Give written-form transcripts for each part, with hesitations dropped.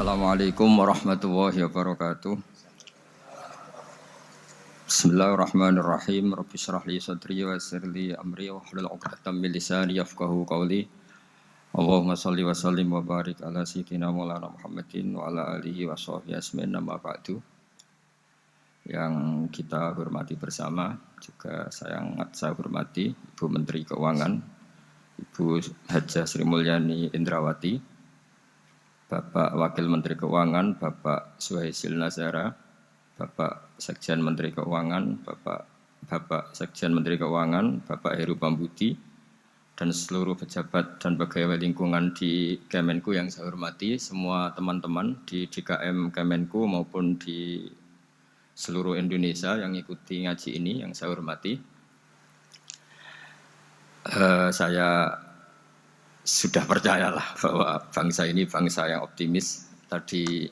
Assalamualaikum warahmatullahi wabarakatuh. Bismillahirrahmanirrahim. Rabbi shrah li sadri wa yassir li amri wahlul 'uqdatam min lisani yafqahu qawli. Allahumma shalli wa sallim wa barik ala sayyidina Maulana Muhammadin wa ala alihi wa sahbihi ajmain amma ba'du. Yang kita hormati bersama juga saya hormati Ibu Menteri Keuangan, Ibu Hajah Sri Mulyani Indrawati, Bapak Wakil Menteri Keuangan, Bapak Suhaisil Nazara, Bapak Sekjen Menteri Keuangan, Bapak Sekjen Menteri Keuangan, Bapak Heru Pambudi, dan seluruh pejabat dan pegawai lingkungan di Kemenku yang saya hormati, semua teman-teman di DKM Kemenku maupun di seluruh Indonesia yang ikuti ngaji ini yang saya hormati. Saya sudah percayalah bahwa bangsa ini bangsa yang optimis. Tadi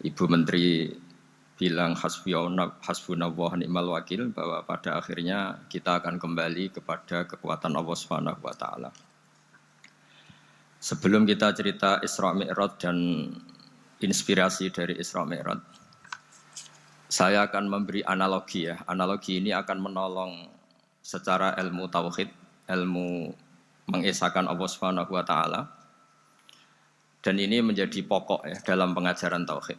Ibu Menteri bilang hasbunallah ni'mal wakil, bahwa pada akhirnya kita akan kembali kepada kekuatan Allah Subhanahu wa taala. Sebelum kita cerita Isra Mi'raj dan inspirasi dari Isra Mi'raj, saya akan memberi analogi ya. Analogi ini akan menolong secara ilmu tauhid, ilmu mengesahkan Allah Subhanahu wa taala. Dan ini menjadi pokok ya dalam pengajaran tauhid.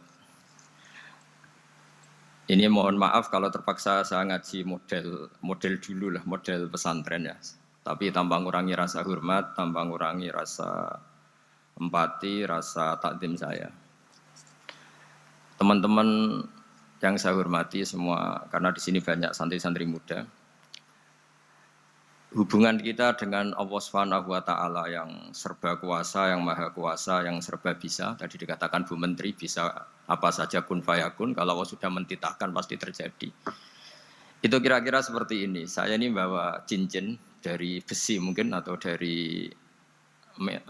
Ini mohon maaf kalau terpaksa saya ngaji model dulu lah, model pesantren ya. Tapi tanpa ngurangi rasa hormat, tanpa ngurangi rasa empati, rasa takdim saya. Teman-teman yang saya hormati semua, karena di sini banyak santri-santri muda. Hubungan kita dengan Allah Subhanahu wa taala yang serba kuasa, yang maha kuasa, yang serba bisa. Tadi dikatakan Bu Menteri bisa apa saja kun fayakun, kalau Allah sudah mentitahkan pasti terjadi. Itu kira-kira seperti ini. Saya ini bawa cincin dari besi mungkin atau dari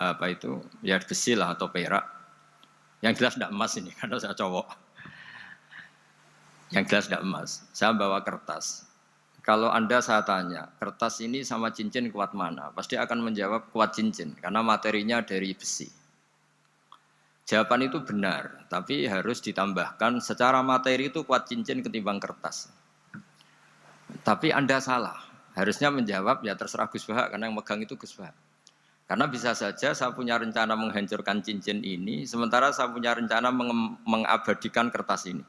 apa itu? Ya besi lah atau perak. Yang jelas tidak emas ini karena saya cowok. Yang jelas tidak emas. Saya bawa kertas. Kalau Anda saya tanya, kertas ini sama cincin kuat mana? Pasti akan menjawab kuat cincin, karena materinya dari besi. Jawaban itu benar, tapi harus ditambahkan secara materi itu kuat cincin ketimbang kertas. Tapi Anda salah, harusnya menjawab ya terserah Gus Bahak, karena yang megang itu Gus Bahak. Karena bisa saja saya punya rencana menghancurkan cincin ini, sementara saya punya rencana mengabadikan kertas ini.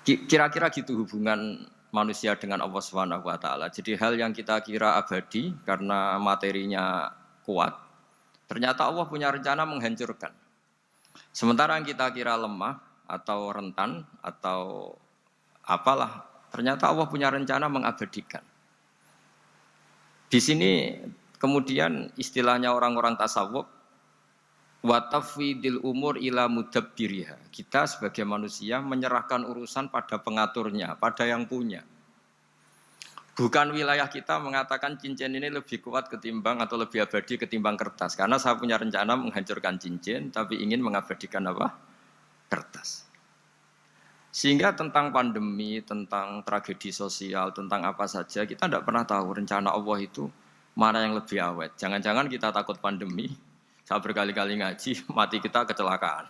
Kira-kira gitu hubungan manusia dengan Allah Subhanahu wa taala. Jadi hal yang kita kira abadi karena materinya kuat, ternyata Allah punya rencana menghancurkan. Sementara yang kita kira lemah atau rentan atau apalah, ternyata Allah punya rencana mengabadikan. Di sini kemudian istilahnya orang-orang tasawuf, wa tafwidil umur ila mudabbiriha. Kita sebagai manusia menyerahkan urusan pada pengaturnya, pada yang punya. Bukan wilayah kita mengatakan cincin ini lebih kuat ketimbang atau lebih abadi ketimbang kertas. Karena saya punya rencana menghancurkan cincin, tapi ingin mengabadikan apa? Kertas. Sehingga tentang pandemi, tentang tragedi sosial, tentang apa saja, kita tidak pernah tahu rencana Allah itu mana yang lebih awet. Jangan-jangan kita takut pandemi, saya berkali-kali ngaji, mati kita kecelakaan.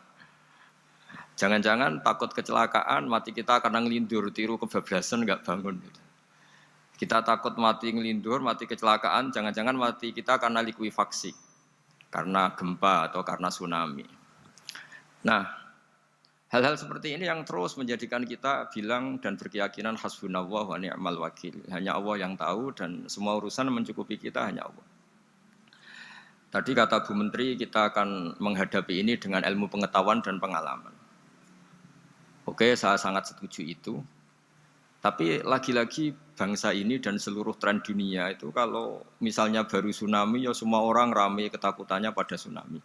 Jangan-jangan takut kecelakaan, mati kita karena ngelindur, tiru kebablasan, nggak bangun. Kita takut mati ngelindur, mati kecelakaan, jangan-jangan mati kita karena likuifaksi, karena gempa atau karena tsunami. Nah, hal-hal seperti ini yang terus menjadikan kita bilang dan berkeyakinan hasbunallah wa ni'mal wakil. Hanya Allah yang tahu dan semua urusan mencukupi kita hanya Allah. Tadi kata Bu Menteri kita akan menghadapi ini dengan ilmu pengetahuan dan pengalaman. Oke, saya sangat setuju itu. Tapi lagi-lagi bangsa ini dan seluruh tren dunia itu kalau misalnya baru tsunami ya semua orang ramai ketakutannya pada tsunami.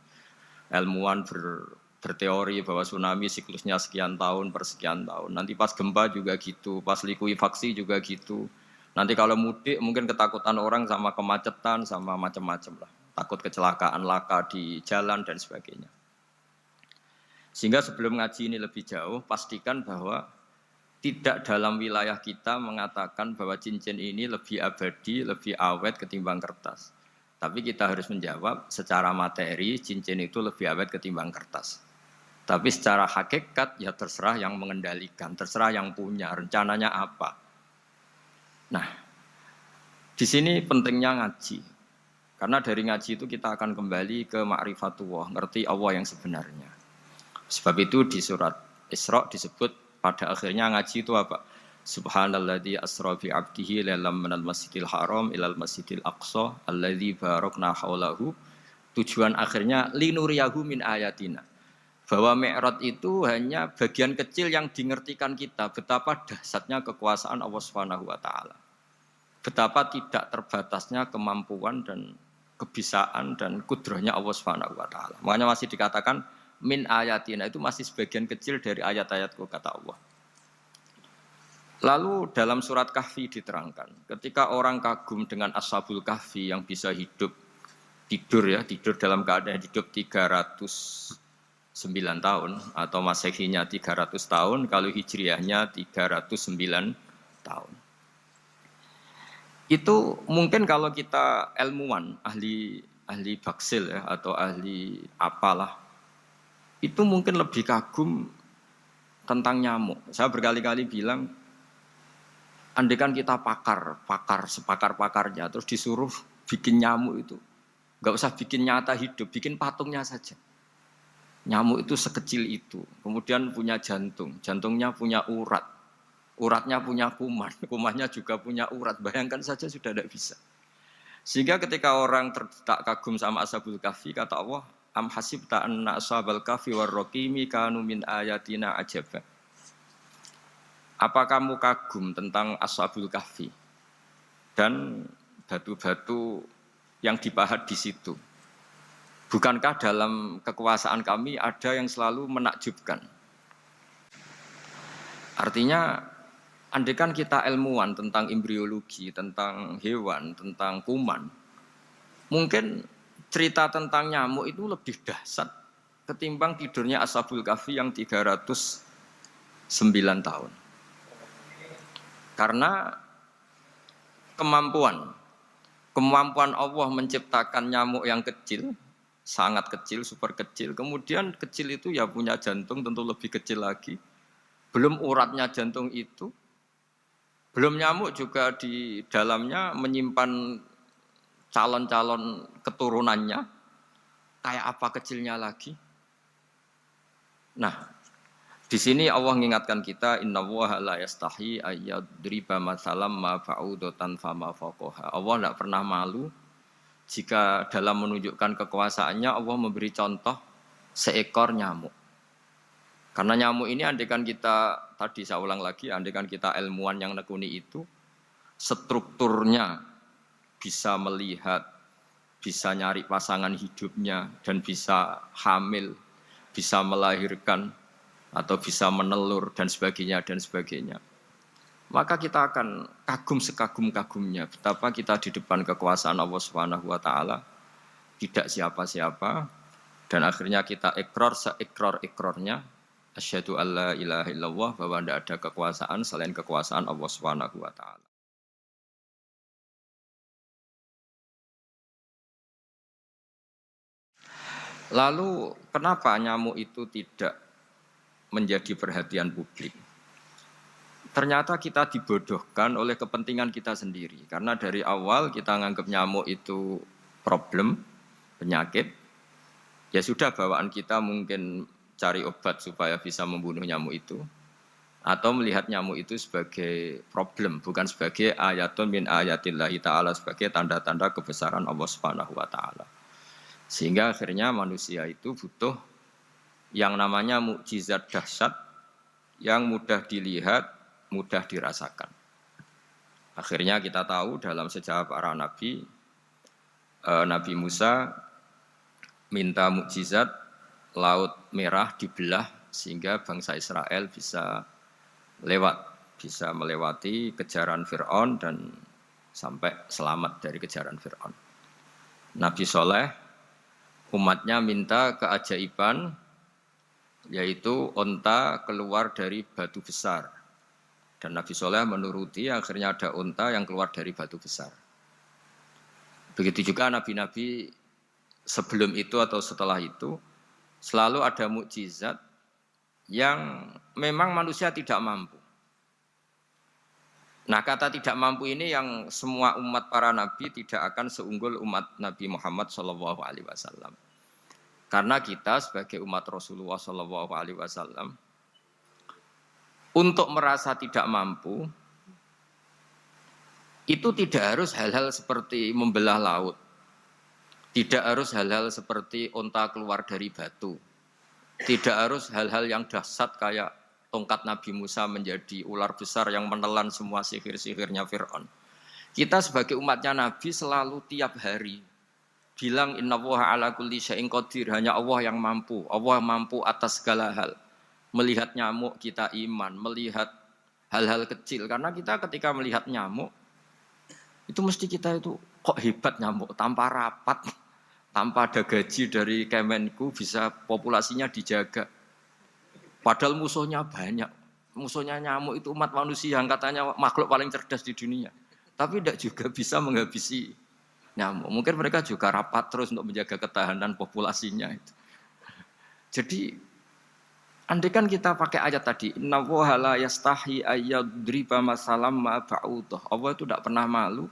Ilmuwan berteori bahwa tsunami siklusnya sekian tahun per sekian tahun. Nanti pas gempa juga gitu, pas likuifaksi juga gitu. Nanti kalau mudik mungkin ketakutan orang sama kemacetan sama macam-macam lah. Takut kecelakaan laka di jalan dan sebagainya. Sehingga sebelum ngaji ini lebih jauh, pastikan bahwa tidak dalam wilayah kita mengatakan bahwa cincin ini lebih abadi, lebih awet ketimbang kertas. Tapi kita harus menjawab secara materi cincin itu lebih awet ketimbang kertas. Tapi secara hakikat ya terserah yang mengendalikan, terserah yang punya, rencananya apa. Nah, di sini pentingnya ngaji. Karena dari ngaji itu kita akan kembali ke ma'rifatullah, ngerti Allah yang sebenarnya. Sebab itu di surat Isra disebut pada akhirnya ngaji itu apa? Subhanalladzi asra bi 'abdihi lailam minal masjidil haram ilal masjidil aqsa alladzi barakna haulahu. Tujuan akhirnya linuriyahu min ayatina. Bahwa Mi'raj itu hanya bagian kecil yang dingertikan kita betapa dahsyatnya kekuasaan Allah Subhanahu wa taala. Betapa tidak terbatasnya kemampuan dan kebisaan dan kudrahnya Allah Subhanahu wa taala. Makanya masih dikatakan min ayatina, itu masih sebagian kecil dari ayat-ayatku kata Allah. Lalu dalam surat Kahfi diterangkan, ketika orang kagum dengan Ashabul Kahfi yang bisa hidup tidur dalam keadaan hidup 309 tahun atau Masehinya 300 tahun, kalau Hijriahnya 309 tahun. Itu mungkin kalau kita ilmuwan, ahli baksil ya, atau ahli apalah, itu mungkin lebih kagum tentang nyamuk. Saya berkali-kali bilang, andaikan kita sepakar-pakarnya, terus disuruh bikin nyamuk itu, nggak usah bikin nyata hidup, bikin patungnya saja. Nyamuk itu sekecil itu, kemudian punya jantung, jantungnya punya urat, uratnya punya kuman, kumannya juga punya urat. Bayangkan saja sudah tidak bisa. Sehingga ketika orang tak kagum sama Ashabul Kahfi, kata Allah, am hasibta anna ashabal kahfi warraqimi kanu min ayatina ajaba. Apa kamu kagum tentang Ashabul Kahfi dan batu-batu yang dipahat di situ? Bukankah dalam kekuasaan kami ada yang selalu menakjubkan? Artinya, andaikan kita ilmuwan tentang embriologi, tentang hewan, tentang kuman, mungkin cerita tentang nyamuk itu lebih dahsyat ketimbang tidurnya Ashabul Kahfi yang 309 tahun. Karena kemampuan Allah menciptakan nyamuk yang kecil, sangat kecil, super kecil. Kemudian kecil itu ya punya jantung tentu lebih kecil lagi. Belum uratnya jantung itu, belum nyamuk juga di dalamnya menyimpan calon-calon keturunannya. Kayak apa kecilnya lagi? Nah, di sini Allah mengingatkan kita, innallaha la yastahi ayyadriba mathalam ma ba'udatan fama fawqaha. Allah tidak pernah malu jika dalam menunjukkan kekuasaannya Allah memberi contoh seekor nyamuk. Karena nyamuk ini andaikan kita, tadi saya ulang lagi, andaikan kita ilmuwan yang nekuni itu, strukturnya bisa melihat, bisa nyari pasangan hidupnya, dan bisa hamil, bisa melahirkan, atau bisa menelur, dan sebagainya. Maka kita akan kagum sekagum-kagumnya betapa kita di depan kekuasaan Allah Subhanahu wa taala tidak siapa-siapa, dan akhirnya kita ikrar seikrar-ikrarnya asyhadu alla ilaha illallah, bahwa tidak ada kekuasaan selain kekuasaan Allah Subhanahu wa taala. Lalu kenapa nyamuk itu tidak menjadi perhatian publik? Ternyata kita dibodohkan oleh kepentingan kita sendiri. Karena dari awal kita menganggap nyamuk itu problem, penyakit. Ya sudah, bawaan kita mungkin cari obat supaya bisa membunuh nyamuk itu. Atau melihat nyamuk itu sebagai problem, bukan sebagai ayatun min ayatillahi ta'ala, sebagai tanda-tanda kebesaran Allah Subhanahu wa ta'ala. Sehingga akhirnya manusia itu butuh yang namanya mukjizat dahsyat yang mudah dilihat, mudah dirasakan. Akhirnya kita tahu dalam sejarah para nabi, Nabi Musa minta mukjizat laut merah dibelah sehingga bangsa Israel bisa bisa melewati kejaran Fir'aun dan sampai selamat dari kejaran Fir'aun. Nabi Soleh umatnya minta keajaiban, yaitu onta keluar dari batu besar. Dan Nabi Soleh menuruti, akhirnya ada onta yang keluar dari batu besar. Begitu juga nabi-nabi sebelum itu atau setelah itu selalu ada mukjizat yang memang manusia tidak mampu. Nah, kata tidak mampu ini yang semua umat para nabi tidak akan seunggul umat Nabi Muhammad SAW. Karena kita sebagai umat Rasulullah SAW untuk merasa tidak mampu itu tidak harus hal-hal seperti membelah laut, tidak harus hal-hal seperti onta keluar dari batu, tidak harus hal-hal yang dahsyat kayak tongkat Nabi Musa menjadi ular besar yang menelan semua sihir-sihirnya Fir'aun. Kita sebagai umatnya Nabi selalu tiap hari bilang innallaha ala kulli syai'in qadir, hanya Allah yang mampu. Allah mampu atas segala hal. Melihat nyamuk kita iman, melihat hal-hal kecil. Karena kita ketika melihat nyamuk itu mesti kita itu kok hebat nyamuk tanpa rapat, tanpa ada gaji dari Kemenku bisa populasinya dijaga. Padahal musuhnya banyak. Musuhnya nyamuk itu umat manusia yang katanya makhluk paling cerdas di dunia. Tapi tidak juga bisa menghabisi nyamuk. Mungkin mereka juga rapat terus untuk menjaga ketahanan populasinya. Jadi, andai kan kita pakai ayat tadi, innallaha la yastahi ayyadriba masalam ma ba'udah. Allah itu tidak pernah malu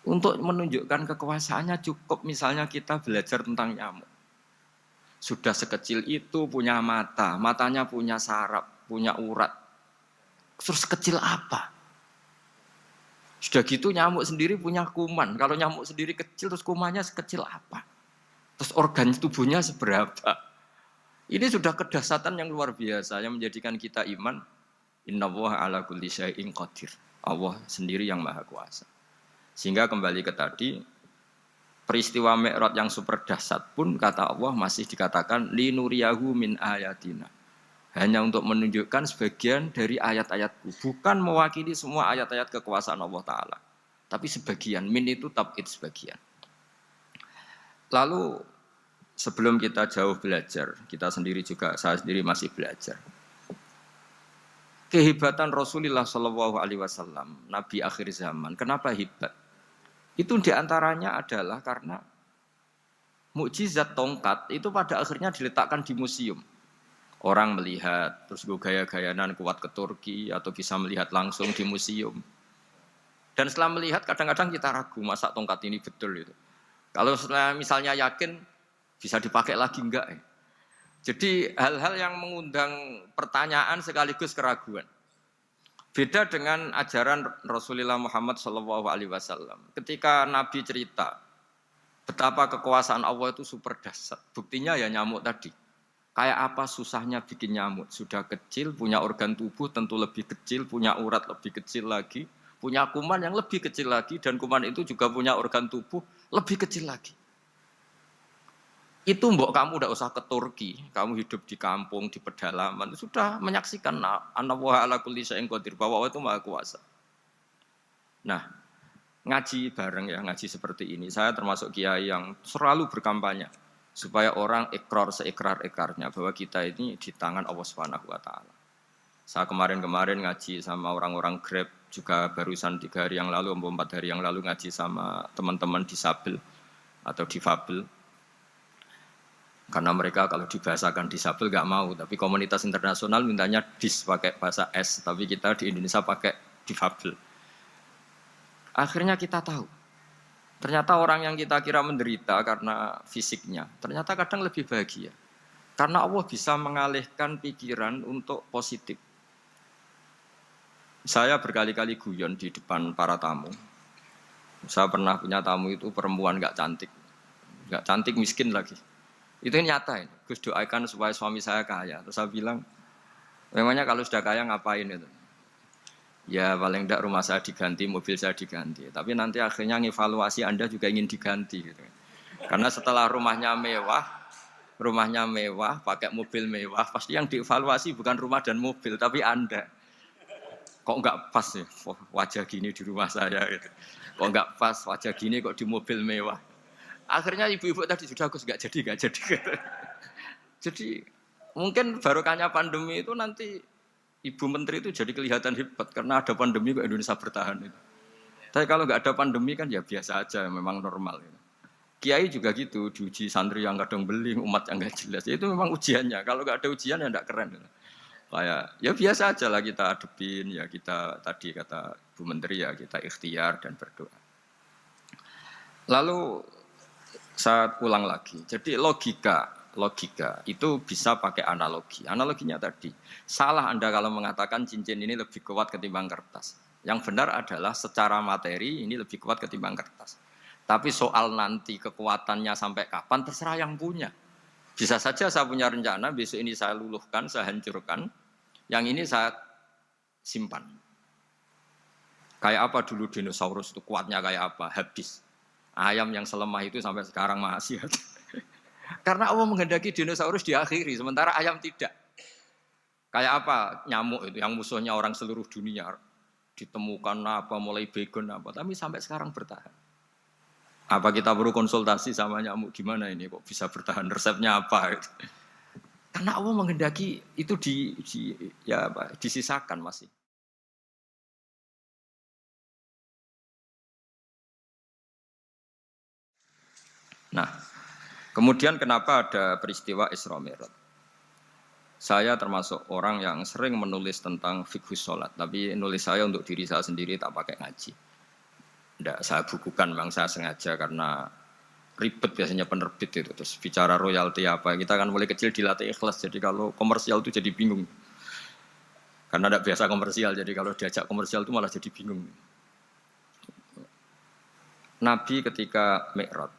untuk menunjukkan kekuasaannya. Cukup misalnya kita belajar tentang nyamuk. Sudah sekecil itu punya mata, matanya punya saraf, punya urat. Terus kecil apa? Sudah gitu nyamuk sendiri punya kuman. Kalau nyamuk sendiri kecil, terus kumannya sekecil apa? Terus organ tubuhnya seberapa? Ini sudah kedahsyatan yang luar biasa yang menjadikan kita iman. Innallaha ala kulli syai'in qadir. Allah sendiri yang maha kuasa. Sehingga kembali ke tadi, peristiwa Mi'raj yang super dahsyat pun kata Allah masih dikatakan linuriyahu min ayatina. Hanya untuk menunjukkan sebagian dari ayat-ayatku, bukan mewakili semua ayat-ayat kekuasaan Allah Ta'ala. Tapi sebagian, min itu tab'id sebagian. Lalu sebelum kita jauh belajar, kita sendiri juga, saya sendiri masih belajar. Kehebatan Rasulullah SAW, Nabi akhir zaman, kenapa hebat? Itu diantaranya adalah karena mukjizat tongkat itu pada akhirnya diletakkan di museum. Orang melihat, terus gaya-gayanan kuat ke Turki atau bisa melihat langsung di museum. Dan setelah melihat kadang-kadang kita ragu, masa tongkat ini betul itu. Kalau setelah misalnya yakin, bisa dipakai lagi enggak? Jadi hal-hal yang mengundang pertanyaan sekaligus keraguan. Beda dengan ajaran Rasulullah Muhammad SAW. Ketika Nabi cerita betapa kekuasaan Allah itu super dahsyat. Buktinya ya nyamuk tadi. Kayak apa susahnya bikin nyamuk. Sudah kecil, punya organ tubuh tentu lebih kecil, punya urat lebih kecil lagi, punya kuman yang lebih kecil lagi, dan kuman itu juga punya organ tubuh lebih kecil lagi. Itu mbok kamu tidak usah ke Turki, kamu hidup di kampung, di pedalaman, sudah menyaksikan anallaha ala kulli syai'in qadir, bahwa Allah itu maha kuasa. Nah, ngaji bareng ya, ngaji seperti ini. Saya termasuk kiai yang selalu berkampanye supaya orang ikrar seikrar-ikrarnya bahwa kita ini di tangan Allah Subhanahu wa taala. Saya kemarin-kemarin ngaji sama orang-orang Grab, juga barusan 3 hari yang lalu, 4 hari yang lalu ngaji sama teman-teman disabel atau difabel. Karena mereka kalau dibahasakan disabel nggak mau, tapi komunitas internasional mintanya dis pakai bahasa S, tapi kita di Indonesia pakai difabel. Akhirnya kita tahu, ternyata orang yang kita kira menderita karena fisiknya, ternyata kadang lebih bahagia. Karena Allah bisa mengalihkan pikiran untuk positif. Saya berkali-kali guyon di depan para tamu. Saya pernah punya tamu itu perempuan nggak cantik miskin lagi. Itu nyata ini. Gus doakan supaya suami saya kaya. Terus saya bilang, memangnya kalau sudah kaya ngapain itu? Ya paling tidak rumah saya diganti, mobil saya diganti. Tapi nanti akhirnya ngevaluasi Anda juga ingin diganti. Gitu. Karena setelah rumahnya mewah, pakai mobil mewah, pasti yang dievaluasi bukan rumah dan mobil, tapi Anda. Kok enggak pas ya wajah gini di rumah saya gitu. Kok enggak pas wajah gini kok di mobil mewah. Akhirnya ibu-ibu tadi sudah Gus enggak jadi gitu. Jadi mungkin barokahnya pandemi itu nanti Ibu Menteri itu jadi kelihatan hebat karena ada pandemi kok Indonesia bertahan itu. Tapi kalau enggak ada pandemi kan ya biasa aja memang normal gitu. Kiai juga gitu, diuji santri yang kadang beling, umat yang nggak jelas. Ya, itu memang ujiannya. Kalau nggak ada ujian ya nggak keren. Kayak ya biasa aja lah kita hadepin, ya kita tadi kata Bu Menteri ya kita ikhtiar dan berdoa. Lalu saya ulang lagi. Jadi logika itu bisa pakai analogi. Analoginya tadi, salah Anda kalau mengatakan cincin ini lebih kuat ketimbang kertas. Yang benar adalah secara materi ini lebih kuat ketimbang kertas. Tapi soal nanti kekuatannya sampai kapan terserah yang punya. Bisa saja saya punya rencana besok ini saya luluhkan, saya hancurkan. Yang ini saya simpan. Kayak apa dulu dinosaurus itu kuatnya kayak apa? Habis. Ayam yang selemah itu sampai sekarang masih ada. Karena Allah menghendaki dinosaurus diakhiri, sementara ayam tidak. Kayak apa nyamuk itu yang musuhnya orang seluruh dunia. Ditemukan apa, mulai begon apa, tapi sampai sekarang bertahan. Apa kita perlu konsultasi sama nyamuk gimana ini kok bisa bertahan, resepnya apa? Karena Allah menghendaki itu disisakan masih. Nah, kemudian kenapa ada peristiwa Isra Mi'raj? Saya termasuk orang yang sering menulis tentang fikih sholat, tapi nulis saya untuk diri saya sendiri tak pakai ngaji. Tidak saya bukukan, memang saya sengaja karena ribet biasanya penerbit itu. Terus bicara royalti apa, kita kan mulai kecil dilatih ikhlas, jadi kalau komersial itu jadi bingung. Karena tidak biasa komersial, jadi kalau diajak komersial itu malah jadi bingung. Nabi ketika Mi'raj,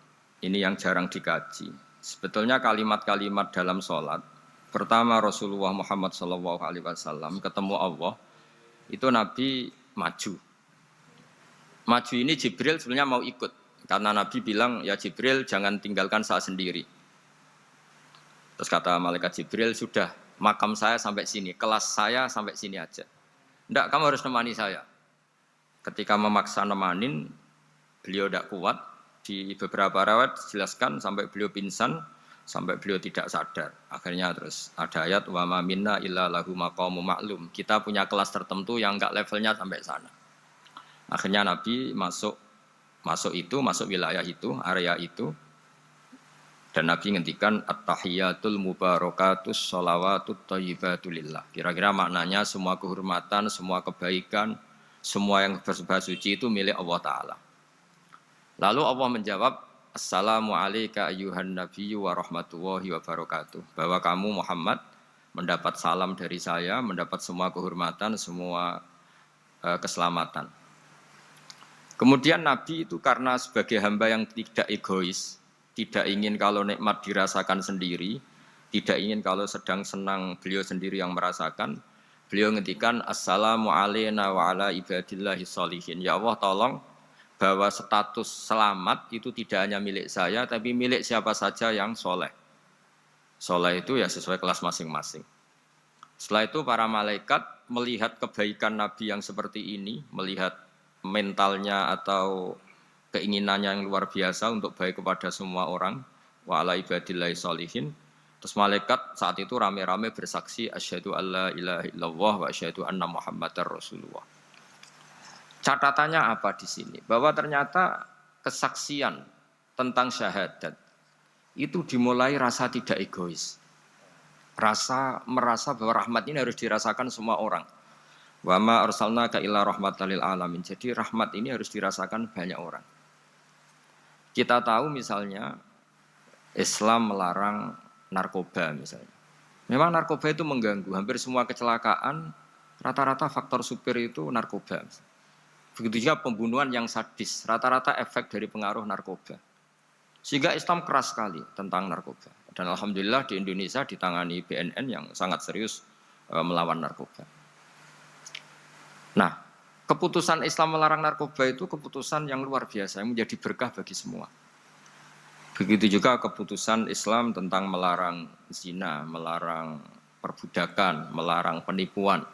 ini yang jarang dikaji. Sebetulnya kalimat-kalimat dalam sholat, pertama Rasulullah Muhammad SAW ketemu Allah, itu Nabi maju. Maju ini Jibril sebenarnya mau ikut. Karena Nabi bilang, ya Jibril jangan tinggalkan saya sendiri. Terus kata malaikat Jibril, sudah makam saya sampai sini, kelas saya sampai sini aja. Tidak, kamu harus nemani saya. Ketika memaksa nemanin, beliau tidak kuat. Di beberapa rawat dijelaskan sampai beliau pingsan, sampai beliau tidak sadar. Akhirnya terus ada ayat, wa ma minna illa lahu maqamu ma'lum. Kita punya kelas tertentu yang enggak levelnya sampai sana. Akhirnya Nabi masuk wilayah itu, area itu. Dan Nabi ngendikan at-tahiyatul mubarakatus sholawatut thayyibatulillah. Kira-kira maknanya semua kehormatan, semua kebaikan, semua yang bersembah suci itu milik Allah Ta'ala. Lalu Allah menjawab, Assalamu alayka ayyuhan nabiyyu wa rahmatullahi wa barakatuh. Bahwa kamu Muhammad mendapat salam dari saya, mendapat semua kehormatan, semua keselamatan. Kemudian Nabi itu karena sebagai hamba yang tidak egois, tidak ingin kalau nikmat dirasakan sendiri, tidak ingin kalau sedang senang beliau sendiri yang merasakan, beliau ngendikan Assalamu alayna wa ala ibadillahi sholihin. Ya Allah tolong bahwa status selamat itu tidak hanya milik saya, tapi milik siapa saja yang soleh. Soleh itu ya sesuai kelas masing-masing. Setelah itu para malaikat melihat kebaikan Nabi yang seperti ini, melihat mentalnya atau keinginannya yang luar biasa untuk baik kepada semua orang, wa ala ibadillahi sholihin. Terus malaikat saat itu rame-rame bersaksi asyhadu alla ilaha illallah wa asyhadu anna muhammadar rasulullah. Catatannya apa di sini? Bahwa ternyata kesaksian tentang syahadat itu dimulai rasa tidak egois. Merasa bahwa rahmat ini harus dirasakan semua orang. Wa ma arsalnaka illa rahmatan lil alamin. Jadi rahmat ini harus dirasakan banyak orang. Kita tahu misalnya Islam melarang narkoba misalnya. Memang narkoba itu mengganggu. Hampir semua kecelakaan rata-rata faktor supir itu narkoba. Begitu juga pembunuhan yang sadis, rata-rata efek dari pengaruh narkoba. Sehingga Islam keras sekali tentang narkoba. Dan alhamdulillah di Indonesia ditangani BNN yang sangat serius melawan narkoba. Nah, keputusan Islam melarang narkoba itu keputusan yang luar biasa, yang menjadi berkah bagi semua. Begitu juga keputusan Islam tentang melarang zina, melarang perbudakan, melarang penipuan.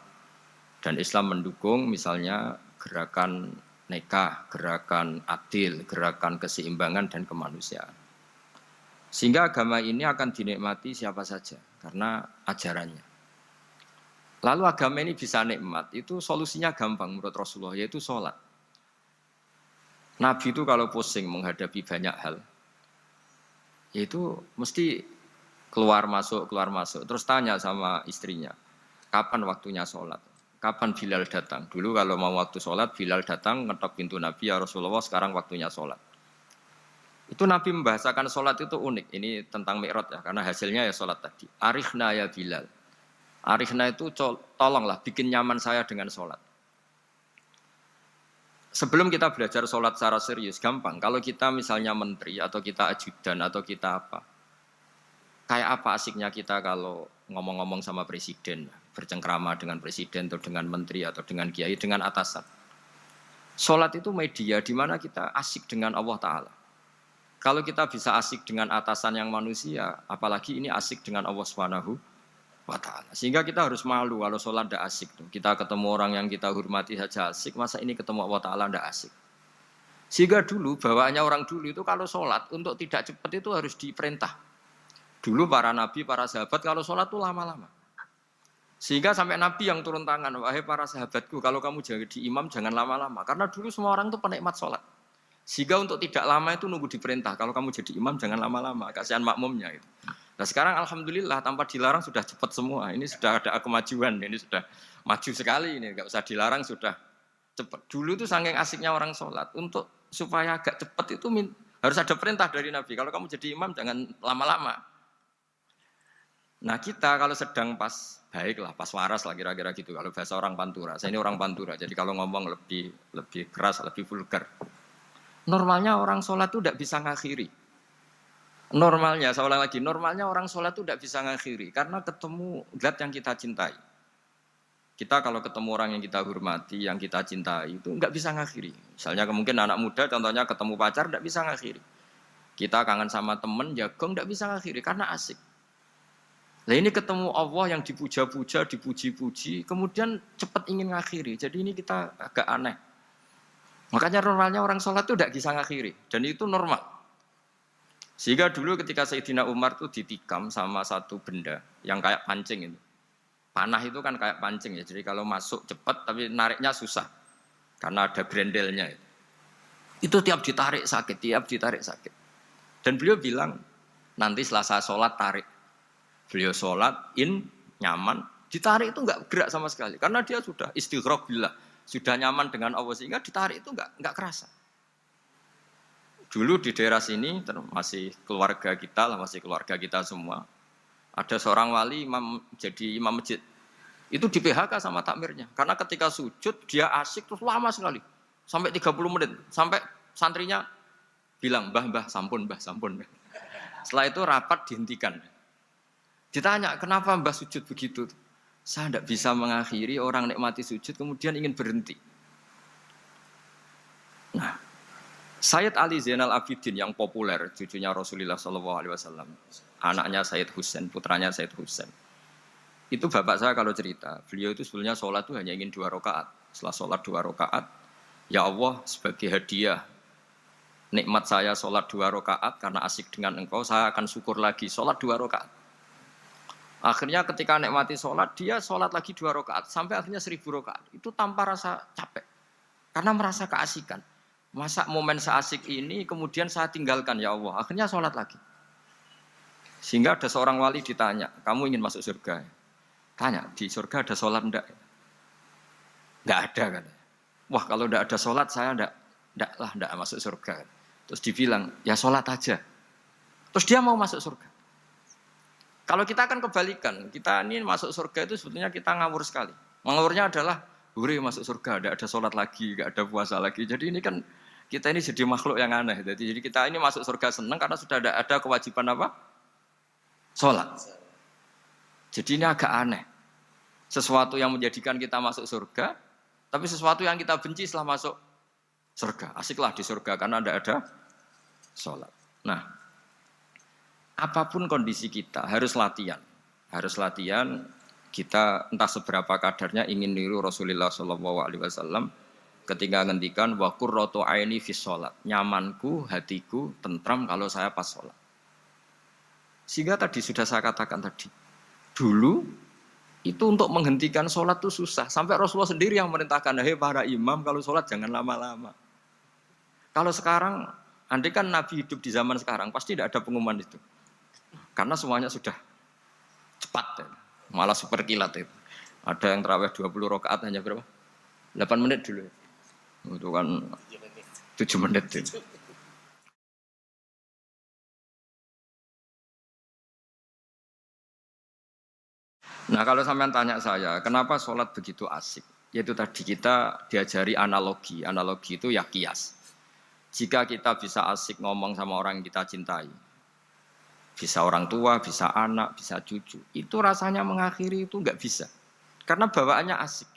Dan Islam mendukung misalnya gerakan nikah, gerakan adil, gerakan keseimbangan dan kemanusiaan. Sehingga agama ini akan dinikmati siapa saja karena ajarannya. Lalu agama ini bisa nikmat, itu solusinya gampang menurut Rasulullah, yaitu sholat. Nabi itu kalau pusing menghadapi banyak hal, Itu mesti keluar masuk. Terus tanya sama istrinya, kapan waktunya sholat? Kapan Bilal datang? Dulu kalau mau waktu sholat, Bilal datang ngetok pintu Nabi, ya Rasulullah sekarang waktunya sholat. Itu Nabi membahasakan sholat itu unik. Ini tentang Mi'raj ya, karena hasilnya ya sholat tadi. Arikhna ya Bilal. Arikhna itu tolonglah bikin nyaman saya dengan sholat. Sebelum kita belajar sholat secara serius, gampang. Kalau kita misalnya menteri, atau kita ajudan, atau kita apa. Kayak apa asiknya kita kalau ngomong-ngomong sama presiden, bercengkrama dengan presiden, atau dengan menteri, atau dengan kiai, dengan atasan. Sholat itu media di mana kita asik dengan Allah Ta'ala. Kalau kita bisa asik dengan atasan yang manusia, apalagi ini asik dengan Allah Subhanahu wa ta'ala. Sehingga kita harus malu kalau sholat tidak asik. Kita ketemu orang yang kita hormati saja asik, masa ini ketemu Allah Ta'ala tidak asik. Sehingga dulu, bawaannya orang dulu itu kalau sholat, untuk tidak cepat itu harus diperintah. Dulu para nabi, para sahabat kalau sholat itu lama-lama. Sehingga sampai nabi yang turun tangan, wahai para sahabatku, kalau kamu jadi imam jangan lama-lama. Karena dulu semua orang itu penikmat sholat. Sehingga untuk tidak lama itu nunggu diperintah. Kalau kamu jadi imam jangan lama-lama, kasihan makmumnya gitu. Nah sekarang alhamdulillah tanpa dilarang sudah cepat semua. Ini sudah ada kemajuan, ini sudah maju sekali ini. Enggak usah dilarang sudah cepat. Dulu itu saking asiknya orang sholat. Untuk supaya agak cepat itu harus ada perintah dari Nabi. Kalau kamu jadi imam jangan lama-lama. Nah kita kalau sedang pas baiklah, pas waras lah kira-kira gitu. Kalau bahasa orang Pantura, saya ini orang Pantura. Jadi kalau ngomong lebih keras, lebih vulgar. Normalnya orang sholat itu tidak bisa ngakhiri. Normalnya, saya ulang lagi, normalnya orang sholat itu tidak bisa ngakhiri karena ketemu zat yang kita cintai. Kita kalau ketemu orang yang kita hormati, yang kita cintai itu nggak bisa ngakhiri. Misalnya mungkin anak muda, contohnya ketemu pacar tidak bisa ngakhiri. Kita kangen sama temen, jagong tidak bisa ngakhiri karena asik. Nah ini ketemu Allah yang dipuja-puja, dipuji-puji, kemudian cepat ingin ngakhiri. Jadi ini kita agak aneh. Makanya normalnya orang sholat itu tidak bisa ngakhiri dan itu normal. Sehingga dulu ketika Sayyidina Umar itu ditikam sama satu benda yang kayak pancing itu. Panah itu kan kayak pancing ya, jadi kalau masuk cepat tapi nariknya susah. Karena ada grendelnya itu. Itu tiap ditarik sakit. Dan beliau bilang, nanti setelah saya sholat tarik. Beliau sholat, nyaman, ditarik itu enggak gerak sama sekali. Karena dia sudah istighraq billah, sudah nyaman dengan Allah sehingga ditarik itu enggak kerasa. Dulu di daerah sini masih keluarga kita lah, masih keluarga kita semua. Ada seorang wali jadi imam masjid. Itu di PHK sama takmirnya. Karena ketika sujud dia asik terus lama sekali. Sampai 30 menit. Sampai santrinya bilang, "Mbah, sampun." Setelah itu rapat dihentikan. Ditanya, "Kenapa Mbah sujud begitu?" "Saya tidak bisa mengakhiri orang nikmati sujud kemudian ingin berhenti." Nah, Sayyid Ali Zainal Abidin yang populer, cucunya Rasulullah SAW, anaknya Sayyid Husain, putranya Sayyid Husain. Itu bapak saya kalau cerita, beliau itu sebetulnya sholat itu hanya ingin 2 rakaat. Setelah sholat 2 rakaat, ya Allah sebagai hadiah, nikmat saya sholat 2 rakaat karena asik dengan engkau, saya akan syukur lagi sholat 2 rakaat. Akhirnya ketika nikmati sholat, dia sholat lagi 2 rakaat, sampai akhirnya 1000 rakaat. Itu tanpa rasa capek, karena merasa keasikan. Masa momen seasik ini kemudian saya tinggalkan ya Allah. Akhirnya sholat lagi. Sehingga ada seorang wali ditanya, "Kamu ingin masuk surga?" Tanya, "Di surga ada sholat enggak?" Enggak ada kan. Wah kalau enggak ada sholat saya enggak masuk surga. Terus dibilang, "Ya sholat aja." Terus dia mau masuk surga. Kalau kita akan kebalikan. Kita ini masuk surga itu sebetulnya kita ngawur sekali. Ngawurnya adalah, "Hore masuk surga, enggak ada sholat lagi, enggak ada puasa lagi." Jadi ini kan kita ini jadi makhluk yang aneh. Jadi kita ini masuk surga senang karena sudah ada kewajiban apa? Sholat. Jadi ini agak aneh. Sesuatu yang menjadikan kita masuk surga, tapi sesuatu yang kita benci setelah masuk surga. Asiklah di surga karena tidak ada sholat. Nah, apapun kondisi kita harus latihan. Harus latihan kita entah seberapa kadarnya ingin niru Rasulullah SAW. Ketika ngendikan wa qurratu aini fi sholat, nyamanku, hatiku tentram kalau saya pas sholat. Sehingga tadi sudah saya katakan tadi, dulu itu untuk menghentikan sholat itu susah. Sampai Rasulullah sendiri yang merintahkan, "Hei para imam kalau sholat jangan lama-lama." Kalau sekarang Andai kan Nabi hidup di zaman sekarang, pasti tidak ada pengumuman itu. Karena semuanya sudah cepat, ya. Malah super kilat itu. Ada yang terawih 20 rakaat hanya berapa? 8 menit dulu. Itu kan 7 menit. Itu. Nah kalau sampean tanya saya, kenapa sholat begitu asik? Yaitu tadi kita diajari analogi. Analogi itu ya kias. Jika kita bisa asik ngomong sama orang yang kita cintai, bisa orang tua, bisa anak, bisa cucu, itu rasanya mengakhiri itu nggak bisa. Karena bawaannya asik.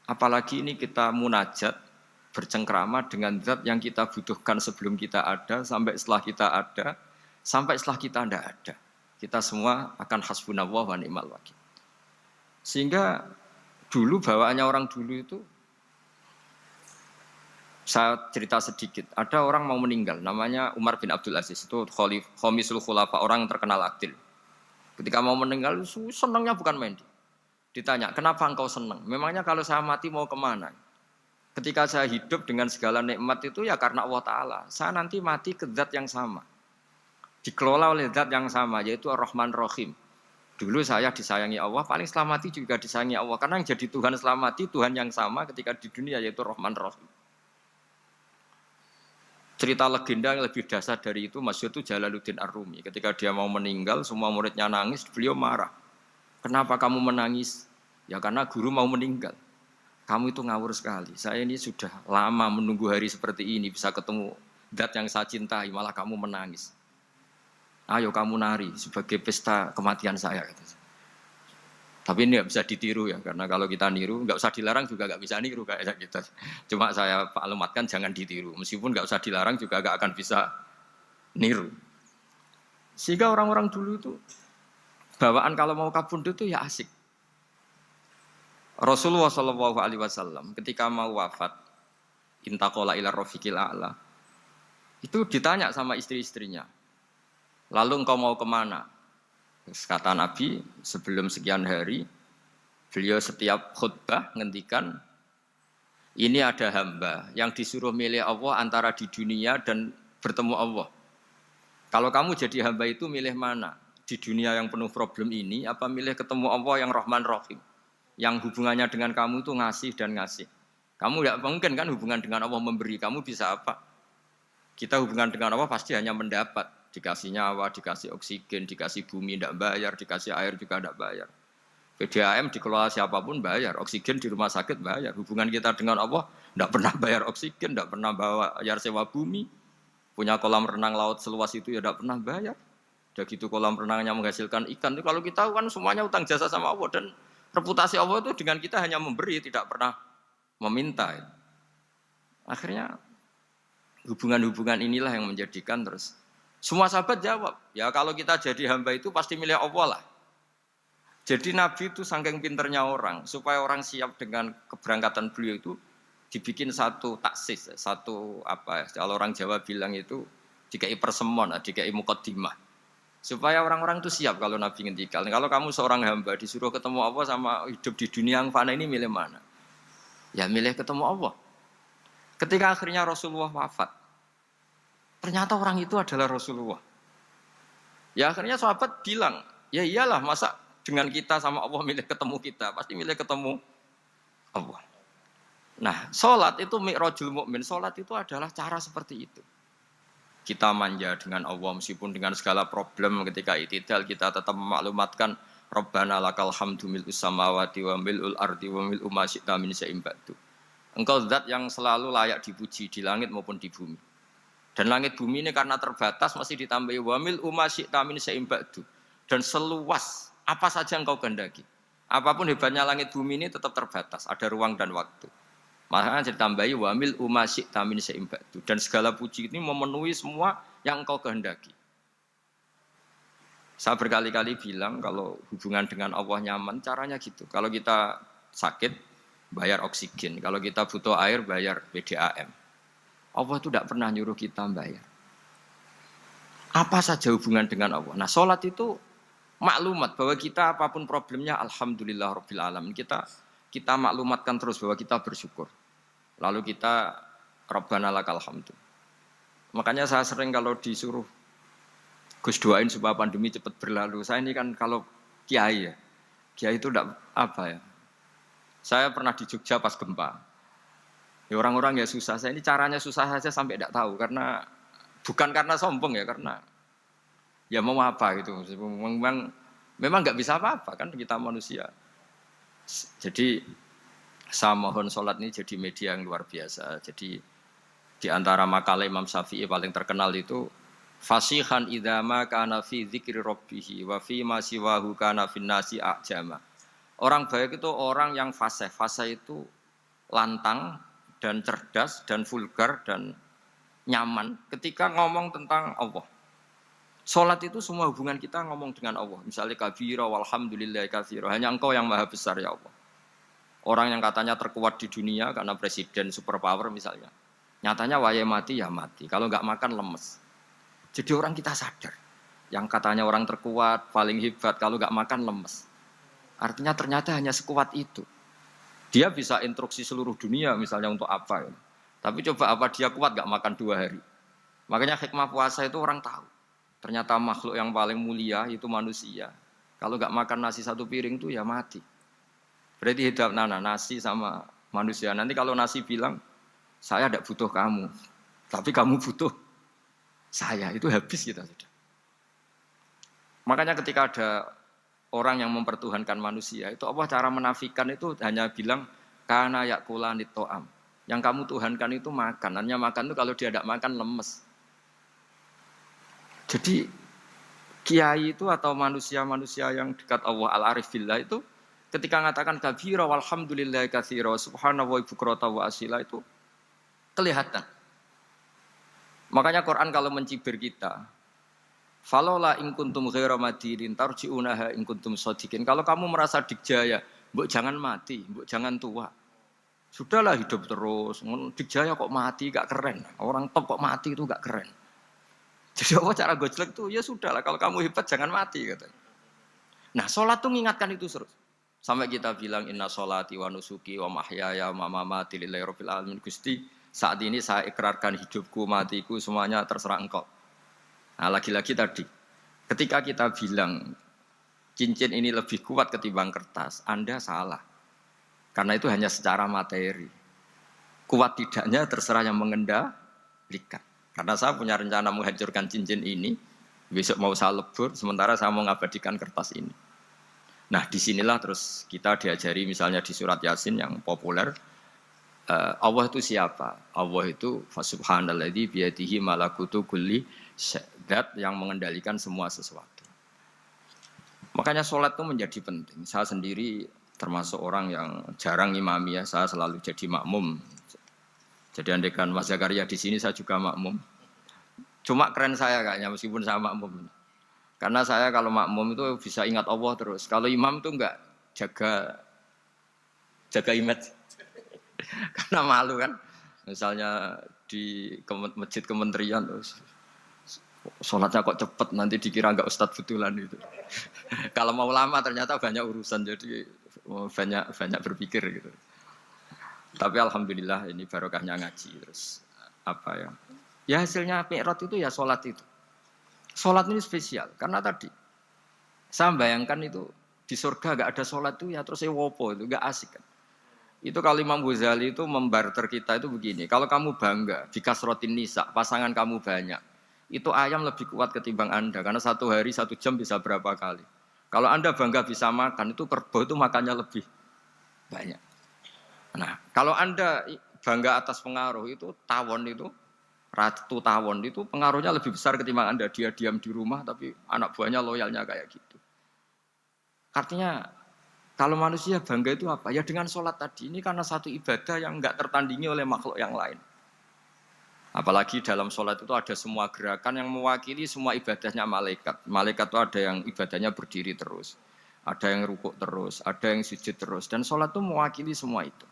Apalagi ini kita munajat, bercengkrama dengan zat yang kita butuhkan sebelum kita ada, sampai setelah kita ada, sampai setelah kita tidak ada. Kita semua akan hasbunallah wa ni'mal wakil. Sehingga dulu bawaannya orang dulu itu, saya cerita sedikit. Ada orang mau meninggal, namanya Umar bin Abdul Aziz. Itu Khomisul Khulafa, orang yang terkenal adil. Ketika mau meninggal, senangnya bukan main. Ditanya, kenapa engkau senang? Memangnya kalau saya mati mau kemana? Ketika saya hidup dengan segala nikmat itu ya karena Allah Ta'ala. Saya nanti mati ke zat yang sama. Dikelola oleh zat yang sama, yaitu Ar-Rahman Rahim. Dulu saya disayangi Allah, paling setelah mati juga disayangi Allah. Karena yang jadi Tuhan setelah mati, Tuhan yang sama ketika di dunia, yaitu Rahman Rahim. Cerita legenda yang lebih dasar dari itu, masyhur itu Jalaluddin Ar-Rumi. Ketika dia mau meninggal, semua muridnya nangis, beliau marah. Kenapa kamu menangis? Ya karena guru mau meninggal. Kamu itu ngawur sekali. Saya ini sudah lama menunggu hari seperti ini, bisa ketemu zat yang saya cintai, malah kamu menangis. Ayo kamu nari sebagai pesta kematian saya. Tapi ini nggak bisa ditiru ya, karena kalau kita niru, nggak usah dilarang juga nggak bisa niru kayak kita. Cuma saya maklumatkan jangan ditiru, meskipun nggak usah dilarang juga nggak akan bisa niru. Sehingga orang-orang dulu itu bawaan kalau mau kabundut itu ya asik. Rasulullah Shallallahu Alaihi Wasallam ketika mau wafat, intaqola ila rofiqil a'la, itu ditanya sama istri-istrinya. Lalu engkau mau kemana? Kata Nabi, sebelum sekian hari, beliau setiap khutbah ngendikan, ini ada hamba yang disuruh milih Allah antara di dunia dan bertemu Allah. Kalau kamu jadi hamba itu milih mana? Di dunia yang penuh problem ini, apa milih ketemu Allah yang Rahman Rahim? Yang hubungannya dengan kamu itu ngasih dan ngasih. Kamu tidak mungkin kan hubungan dengan Allah memberi, kamu bisa apa? Kita hubungan dengan Allah pasti hanya mendapat. Dikasih nyawa, dikasih oksigen, dikasih bumi tidak bayar, dikasih air juga tidak bayar. PDAM dikelola siapapun bayar, oksigen di rumah sakit bayar. Hubungan kita dengan Allah tidak pernah bayar oksigen, tidak pernah bayar sewa bumi. Punya kolam renang laut seluas itu ya tidak pernah bayar. Udah gitu kolam renangnya menghasilkan ikan. Kalau kita kan semuanya utang jasa sama Allah, dan reputasi Allah itu dengan kita hanya memberi, tidak pernah meminta. Akhirnya hubungan-hubungan inilah yang menjadikan terus. Semua sahabat jawab, ya kalau kita jadi hamba itu pasti milih Allah lah. Jadi Nabi itu saking pinternya orang, supaya orang siap dengan keberangkatan beliau itu dibikin satu taksis, satu apa ya, kalau orang Jawa bilang itu dikai persemon, dikai mukaddimah. Supaya orang-orang itu siap kalau Nabi ngendikan. Kalau kamu seorang hamba disuruh ketemu Allah sama hidup di dunia yang fana ini, milih mana? Ya milih ketemu Allah. Ketika akhirnya Rasulullah wafat, ternyata orang itu adalah Rasulullah. Ya akhirnya sahabat bilang, ya iyalah masa dengan kita sama Allah milih ketemu kita, pasti milih ketemu Allah. Nah, sholat itu mi'rajul mukmin. Sholat itu adalah cara seperti itu. Kita manja dengan Allah meskipun dengan segala problem, ketika i'tidal kita tetap memaklumatkan Rabbana lakal hamdu mil'us samawati wa mil'ul ardi wa mil'u ma syi'ta min syai'in ba'du. Engkau zat yang selalu layak dipuji di langit maupun di bumi. Dan langit bumi ini karena terbatas masih ditambahi wa mil'u ma syi'ta min syai'in ba'du. Dan seluas apa saja engkau kehendaki. Apapun hebatnya langit bumi ini tetap terbatas, ada ruang dan waktu. Makanya ditambahi wa mil'u ma syi'ta min syai'in ba'du. Dan segala puji ini memenuhi semua yang engkau kehendaki. Saya berkali-kali bilang kalau hubungan dengan Allah nyaman, caranya gitu. Kalau kita sakit, bayar oksigen. Kalau kita butuh air, bayar PDAM. Allah itu tidak pernah nyuruh kita bayar. Apa saja hubungan dengan Allah. Nah, sholat itu maklumat bahwa kita apapun problemnya, alhamdulillah rabbil alamin. Kita maklumatkan terus bahwa kita bersyukur. Lalu kita Rabbana lakal hamdu. Makanya saya sering kalau disuruh Gus doain supaya pandemi cepat berlalu. Saya ini kan kalau kiai ya, kiai itu enggak apa ya. Saya pernah di Jogja pas gempa. Ya orang-orang ya susah. Saya ini caranya susah saja sampai tidak tahu karena bukan karena sombong ya, karena ya mau apa gitu. Memang nggak bisa apa-apa kan kita manusia. Jadi saya mohon sholat ini jadi media yang luar biasa. Jadi di antara makalah Imam Syafi'i paling terkenal itu fasihan idama kana fi dzikri rabbih wa fi ma siwahu kana fin nasi ajama. Orang baik itu orang yang fasih. Fasih itu lantang dan cerdas dan vulgar dan nyaman ketika ngomong tentang Allah. Salat itu semua hubungan kita ngomong dengan Allah. Misalnya kabira walhamdulillah katsira. Hanya Engkau yang maha besar ya Allah. Orang yang katanya terkuat di dunia karena presiden superpower misalnya. Nyatanya waya mati ya mati. Kalau nggak makan lemes. Jadi orang kita sadar. Yang katanya orang terkuat, paling hebat, kalau nggak makan lemes. Artinya ternyata hanya sekuat itu. Dia bisa instruksi seluruh dunia misalnya untuk apa. Ya. Tapi coba apa dia kuat nggak makan 2 hari. Makanya hikmah puasa itu orang tahu. Ternyata makhluk yang paling mulia itu manusia. Kalau nggak makan nasi 1 piring itu ya mati. Berarti hidup nasi sama manusia. Nanti kalau nasi bilang, saya tidak butuh kamu. Tapi kamu butuh saya. Itu habis kita sudah. Makanya ketika ada orang yang mempertuhankan manusia, itu Allah cara menafikan itu hanya bilang, kana yakulanit to'am. Yang kamu tuhankan itu makan. Hanya makan itu kalau dia tidak makan lemes. Jadi kiai itu atau manusia-manusia yang dekat Allah al-arif billah itu ketika mengatakan kabira walhamdulillah katsira subhanallahi bukrata wa asila itu kelihatan. Makanya Quran kalau mencibir kita, falola in kuntum ghaira madinin tarji'unaha in kuntum shadiqin. Kalau kamu merasa dikjaya, mbok jangan mati, mbok jangan tua. Sudahlah hidup terus. Dikjaya kok mati gak keren. Orang top kok mati itu gak keren. Jadi apa cara gojlek tuh ya sudahlah kalau kamu hebat jangan mati katanya. Nah, salat tuh mengingatkan itu terus. Sampai kita bilang inna sholati wa nusuki wa mahyaya wa mamati lillahi rabbil alamin. Gusti, saat ini saya ikrarkan hidupku, matiku semuanya terserah Engkau. Nah, lagi-lagi tadi ketika kita bilang cincin ini lebih kuat ketimbang kertas, Anda salah. Karena itu hanya secara materi. Kuat tidaknya terserah yang mengendalikan. Karena saya punya rencana menghancurkan cincin ini, besok mau saya lebur, sementara saya mau mengabadikan kertas ini. Nah, disinilah terus kita diajari misalnya di surat Yasin yang populer, Allah itu siapa? Allah itu subhanalladzi biyadihi malakutu kulli zat yang mengendalikan semua sesuatu. Makanya sholat itu menjadi penting. Saya sendiri termasuk orang yang jarang imami ya, saya selalu jadi makmum. Jadi andekan Mas Zakaria di sini saya juga makmum. Cuma keren saya kayaknya meskipun saya makmum. Karena saya kalau makmum itu bisa ingat Allah terus. Kalau imam itu enggak jaga image. Karena malu kan. Misalnya di masjid kementerian terus sholatnya kok cepet nanti dikira enggak ustadz betulan itu. Kalau mau lama ternyata banyak urusan jadi banyak berpikir gitu. Tapi alhamdulillah ini barokahnya ngaji terus apa ya? Ya hasilnya mi'raj itu ya sholat itu. Sholat ini spesial karena tadi saya bayangkan itu di surga gak ada sholat itu ya terus wopo itu gak asik kan. Itu kalau Imam Ghazali itu membarter kita itu begini. Kalau kamu bangga di kasrotin nisa pasangan kamu banyak, itu ayam lebih kuat ketimbang Anda karena 1 hari 1 jam bisa berapa kali. Kalau Anda bangga bisa makan itu kerbau itu makannya lebih banyak. Nah, kalau Anda bangga atas pengaruh itu tawon itu, ratu tawon itu pengaruhnya lebih besar ketimbang Anda. Dia diam di rumah tapi anak buahnya loyalnya kayak gitu. Artinya kalau manusia bangga itu apa? Ya dengan sholat tadi. Ini karena satu ibadah yang enggak tertandingi oleh makhluk yang lain. Apalagi dalam sholat itu ada semua gerakan yang mewakili semua ibadahnya malaikat. Malaikat itu ada yang ibadahnya berdiri terus. Ada yang rukuk terus, ada yang sujud terus. Dan sholat itu mewakili semua itu.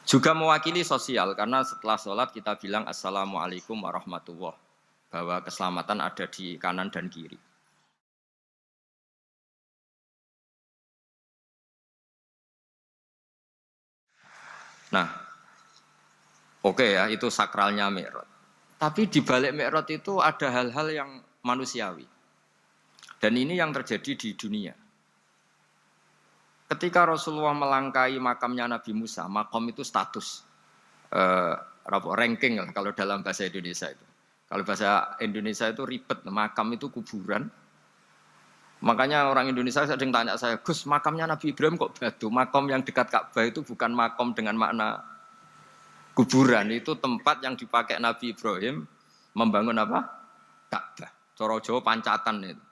Juga mewakili sosial, karena setelah sholat kita bilang Assalamualaikum warahmatullahi wabarakatuh. Bahwa keselamatan ada di kanan dan kiri. Nah, oke ya, itu sakralnya Mi'raj. Tapi di balik Mi'raj itu ada hal-hal yang manusiawi. Dan ini yang terjadi di dunia. Ketika Rasulullah melangkahi makamnya Nabi Musa, makam itu status, ranking lah kalau dalam bahasa Indonesia itu. Kalau bahasa Indonesia itu ribet, makam itu kuburan. Makanya orang Indonesia sering tanya saya, Gus, makamnya Nabi Ibrahim kok batu? Makam yang dekat Ka'bah itu bukan makam dengan makna kuburan, itu tempat yang dipakai Nabi Ibrahim membangun apa? Ka'bah. Coro Jawa pancatan itu.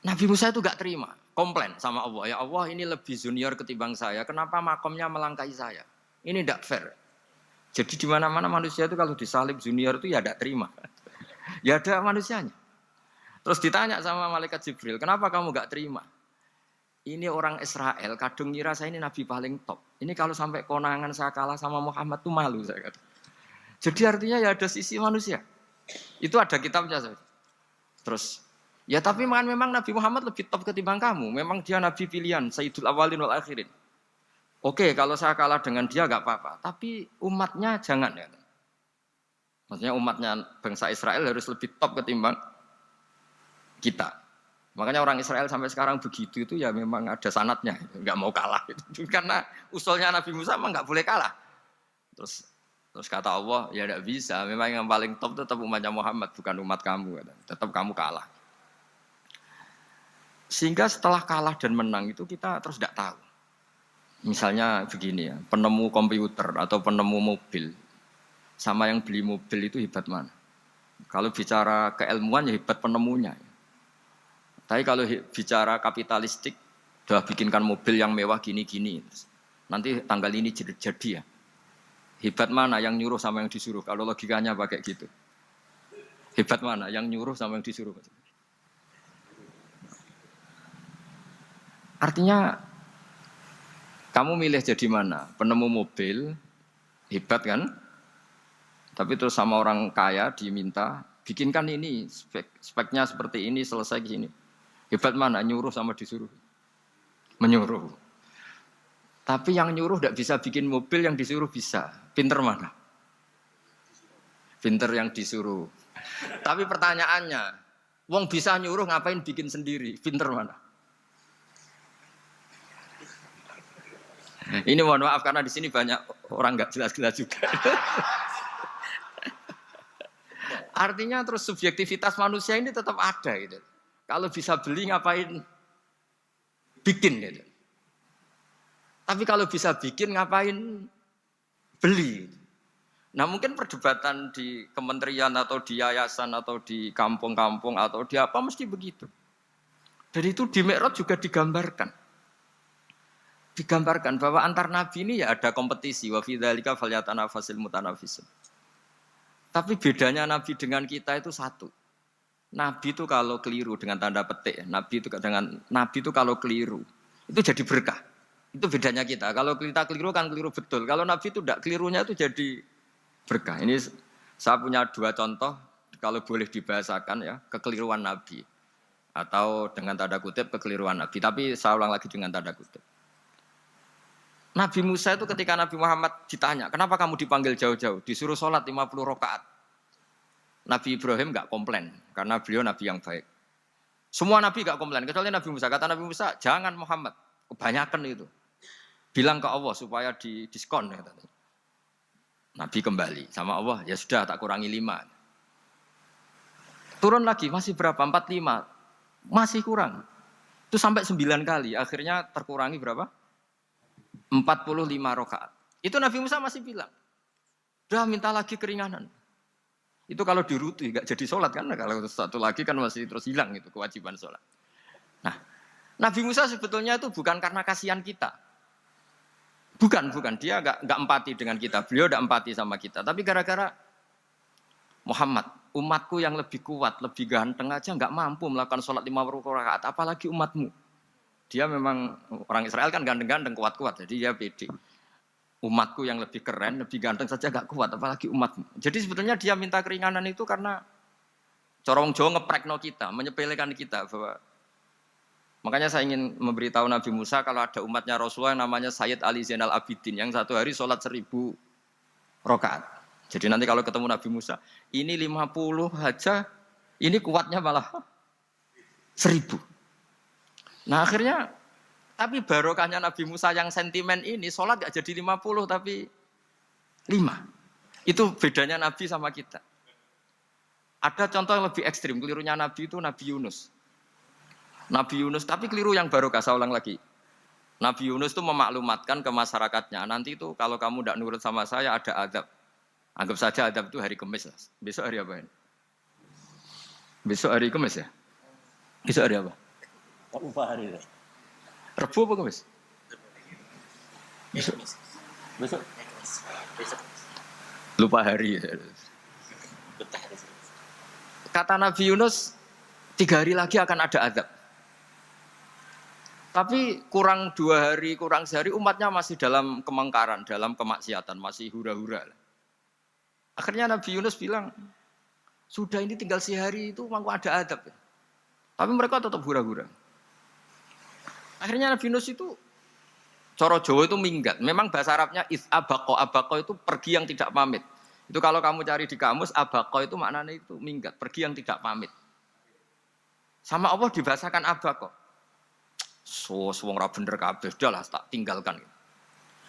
Nabi Musa itu gak terima, komplain sama Allah. Ya Allah, ini lebih junior ketimbang saya. Kenapa makamnya melangkahi saya? Ini tidak fair. Jadi di mana-mana manusia itu kalau disalib junior itu ya tidak terima. Ya ada manusianya. Terus ditanya sama malaikat Jibril, kenapa kamu gak terima? Ini orang Israel, kadung ngira saya ini nabi paling top. Ini kalau sampai konangan saya kalah sama Muhammad tuh malu saya kata. Jadi artinya ya ada sisi manusia. Itu ada kitabnya. Terus, ya tapi memang Nabi Muhammad lebih top ketimbang kamu. Memang dia nabi pilihan, Sayyidul Awalin wal Akhirin. Oke, kalau saya kalah dengan dia gak apa-apa. Tapi umatnya jangan ya. Maksudnya umatnya bangsa Israel harus lebih top ketimbang kita. Makanya orang Israel sampai sekarang begitu itu ya memang ada sanatnya, nggak mau kalah. Karena usulnya Nabi Musa memang nggak boleh kalah. Terus kata Allah, ya tidak bisa. Memang yang paling top tetap umatnya Muhammad, bukan umat kamu. Tetap kamu kalah. Sehingga setelah kalah dan menang itu kita terus tidak tahu. Misalnya begini ya, penemu komputer atau penemu mobil sama yang beli mobil itu hebat mana? Kalau bicara keilmuan ya hebat penemunya. Tapi kalau bicara kapitalistik, sudah bikinkan mobil yang mewah gini-gini. Nanti tanggal ini jadi ya. Hebat mana yang nyuruh sama yang disuruh? Kalau logikanya pakai gitu. Hebat mana yang nyuruh sama yang disuruh? Artinya, kamu milih jadi mana? Penemu mobil, hebat kan? Tapi terus sama orang kaya diminta, bikinkan ini, speknya seperti ini, selesai gini. Hebat mana? Nyuruh sama disuruh? Menyuruh. Tapi yang nyuruh tidak bisa bikin mobil, yang disuruh bisa. Pinter mana? Pinter yang disuruh. Tapi pertanyaannya, wong bisa nyuruh ngapain bikin sendiri? Pinter mana? Ini mohon maaf karena di sini banyak orang nggak jelas-jelas juga. Artinya terus subjektivitas manusia ini tetap ada gitu. Kalau bisa beli ngapain bikin gitu. Tapi kalau bisa bikin ngapain beli. Nah mungkin perdebatan di kementerian atau di yayasan atau di kampung-kampung atau di apa mesti begitu. Dan itu di Mi'raj juga digambarkan. Digambarkan bahwa antar nabi ini ya ada kompetisi. Wa fi dzalika falyatanafasil mutanafisun. Tapi bedanya nabi dengan kita itu satu. Nabi itu kalau keliru dengan tanda petik, Nabi itu kalau keliru itu jadi berkah. Itu bedanya kita. Kalau kita keliru kan keliru betul. Kalau Nabi itu tidak, kelirunya itu jadi berkah. Ini saya punya dua contoh kalau boleh dibahasakan ya, kekeliruan Nabi atau dengan tanda kutip kekeliruan Nabi. Tapi saya ulang lagi dengan tanda kutip. Nabi Musa itu ketika Nabi Muhammad ditanya, kenapa kamu dipanggil jauh-jauh? Disuruh sholat 50 rakaat. Nabi Ibrahim enggak komplain, karena beliau Nabi yang baik. Semua Nabi enggak komplain, kecuali Nabi Musa. Kata Nabi Musa, jangan Muhammad, kebanyakan itu. Bilang ke Allah supaya didiskon. Ya, Nabi kembali sama Allah, ya sudah tak kurangi 5. Turun lagi, masih berapa? 45. Masih kurang. Itu sampai 9 kali, akhirnya terkurangi berapa? 45 rakaat. Itu Nabi Musa masih bilang, udah minta lagi keringanan. Itu kalau dirutu enggak jadi sholat kan, kalau satu lagi kan masih terus hilang itu kewajiban sholat. Nah, Nabi Musa sebetulnya itu bukan karena kasihan kita. Bukan, dia enggak empati dengan kita. Beliau enggak empati sama kita, tapi gara-gara Muhammad, umatku yang lebih kuat, lebih ganteng aja enggak mampu melakukan sholat 50 rakaat, apalagi umatmu. Dia memang orang Israel kan ganteng-ganteng, kuat-kuat, jadi dia pede. Umatku yang lebih keren, lebih ganteng saja gak kuat, apalagi umatmu. Jadi sebetulnya dia minta keringanan itu karena corong Jawa ngeprekno kita, menyepelekan kita bahwa makanya saya ingin memberitahu Nabi Musa kalau ada umatnya Rasulullah yang namanya Sayyid Ali Zainal Abidin yang satu hari sholat 1000 rakaat. Jadi nanti kalau ketemu Nabi Musa, ini 50 aja, ini kuatnya malah 1000. Nah akhirnya, tapi barokahnya Nabi Musa yang sentimen ini, sholat gak jadi 50 tapi 5. Itu bedanya Nabi sama kita. Ada contoh yang lebih ekstrim, kelirunya Nabi itu Nabi Yunus. Nabi Yunus, tapi keliru yang barokah, saya ulang lagi. Nabi Yunus itu memaklumatkan ke masyarakatnya, nanti itu kalau kamu tidak nurut sama saya ada azab. Anggap saja adab itu hari Kamis. Besok hari apa ini? Besok hari Kamis ya? Besok hari apa? Lupa hari. Rebu apa Kamis? Besok. Besok. Lupa hari. Kata Nabi Yunus, 3 hari lagi akan ada azab. Tapi kurang 2 hari, kurang sehari umatnya masih dalam kemungkaran, dalam kemaksiatan, masih hura-hura. Akhirnya Nabi Yunus bilang, sudah ini tinggal sehari itu mau ada adab. Tapi mereka tetap hura-hura. Akhirnya Nabi Yunus itu, coro Jawa itu minggat. Memang bahasa Arabnya abako. Abako itu pergi yang tidak pamit. Itu kalau kamu cari di kamus, abako itu maknanya itu minggat. Pergi yang tidak pamit. Sama Allah dibahasakan abako. Wong ra bener kabeh, udahlah tak tinggalkan.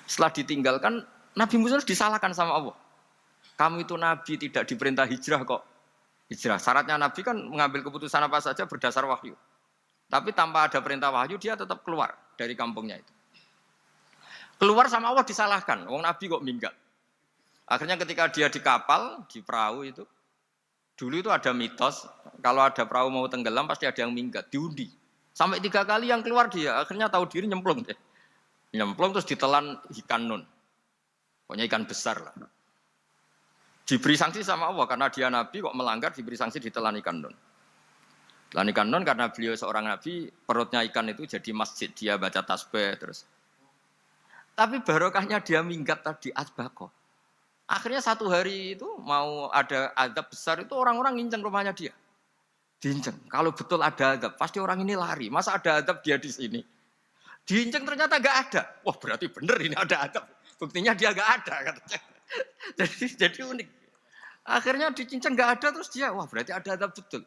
Setelah ditinggalkan, Nabi Musa disalahkan sama Allah. Kamu itu Nabi tidak diperintah hijrah kok. Hijrah. Syaratnya Nabi kan mengambil keputusan apa saja berdasar wahyu. Tapi tanpa ada perintah wahyu dia tetap keluar dari kampungnya itu. Keluar sama Allah disalahkan. Wong Nabi kok minggat. Akhirnya ketika dia di kapal, di perahu itu. Dulu itu ada mitos. Kalau ada perahu mau tenggelam pasti ada yang minggat. Diundi. Sampai 3 kali yang keluar dia. Akhirnya tahu diri nyemplung deh. Nyemplung terus ditelan ikan nun. Pokoknya ikan besar lah. Diberi sanksi sama Allah karena dia Nabi kok melanggar diberi sanksi ditelan ikan nun. Telan ikan nun karena beliau seorang Nabi perutnya ikan itu jadi masjid dia baca tasbih terus. Tapi barokahnya dia minggat tadi asbaqo. Akhirnya 1 hari itu mau ada azab besar itu orang-orang nginceng rumahnya dia. Diinceng. Kalau betul ada azab pasti orang ini lari. Masa ada azab dia di sini? Diinceng ternyata enggak ada. Wah berarti benar ini ada azab. Buktinya dia enggak ada katanya. Jadi unik. Akhirnya dicincang nggak ada terus dia, wah berarti ada adab betul.